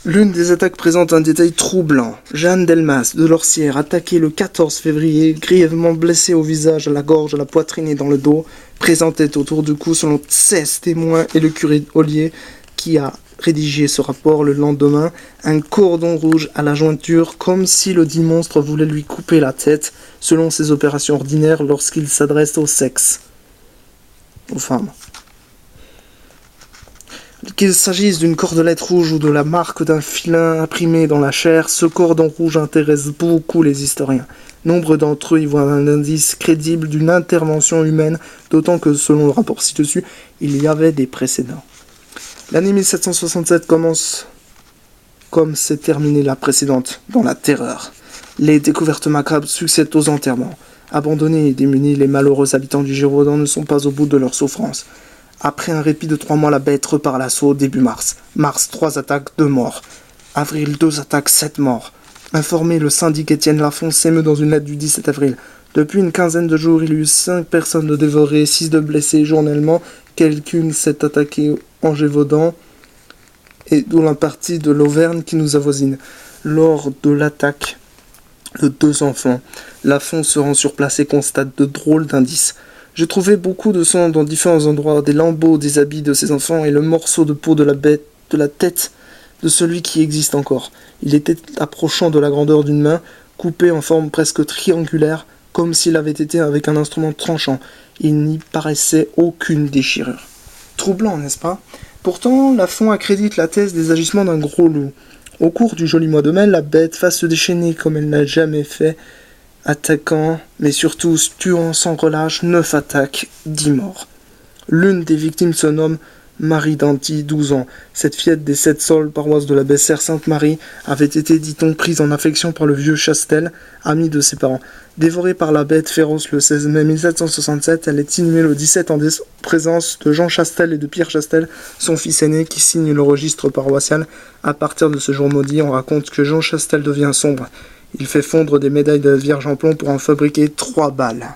L'une des attaques présente un détail troublant. Jeanne Delmas de Lorcière, attaquée le 14 février, grièvement blessée au visage, à la gorge, à la poitrine et dans le dos, présentait autour du cou selon 16 témoins et le curé Ollier qui a rédigé ce rapport le lendemain, un cordon rouge à la jointure comme si le dit monstre voulait lui couper la tête selon ses opérations ordinaires lorsqu'il s'adresse au sexe, aux femmes. Qu'il s'agisse d'une cordelette rouge ou de la marque d'un filin imprimé dans la chair, ce cordon rouge intéresse beaucoup les historiens. Nombre d'entre eux y voient un indice crédible d'une intervention humaine, d'autant que, selon le rapport ci-dessus, il y avait des précédents. L'année 1767 commence comme s'est terminée la précédente, dans la terreur. Les découvertes macabres succèdent aux enterrements. Abandonnés et démunis, les malheureux habitants du Gévaudan ne sont pas au bout de leur souffrance. Après un répit de 3 mois, la bête repart à l'assaut début mars. Mars, 3 attaques, 2 morts. Avril, 2 attaques, 7 morts. Informé, le syndic Étienne Lafont s'émeut dans une lettre du 17 avril. Depuis une quinzaine de jours, il y eut 5 personnes de dévorées, 6 de blessées journellement. Quelqu'une s'est attaquée en Gévaudan, et dont la partie de l'Auvergne qui nous avoisine. Lors de l'attaque de 2 enfants, Lafont se rend sur place et constate de drôles d'indices. J'ai trouvé beaucoup de sang dans différents endroits, des lambeaux des habits de ces enfants et le morceau de peau de la bête, de la tête de celui qui existe encore. Il était approchant de la grandeur d'une main, coupé en forme presque triangulaire, comme s'il avait été avec un instrument tranchant. Il n'y paraissait aucune déchirure. Troublant, n'est-ce pas ? Pourtant, Lafont accrédite la thèse des agissements d'un gros loup. Au cours du joli mois de mai, la bête va se déchaîner comme elle n'a jamais fait, attaquant, mais surtout tuant sans relâche 9 attaques, 10 morts. L'une des victimes se nomme Marie Danty, 12 ans. Cette fillette des 7 sols, paroisse de la Bessère Sainte-Marie, avait été, dit-on, prise en affection par le vieux Chastel, ami de ses parents. Dévorée par la bête féroce le 16 mai 1767, elle est inhumée le 17 en présence de Jean Chastel et de Pierre Chastel, son fils aîné, qui signe le registre paroissial. À partir de ce jour maudit, on raconte que Jean Chastel devient sombre. Il fait fondre des médailles de la Vierge en plomb pour en fabriquer 3 balles.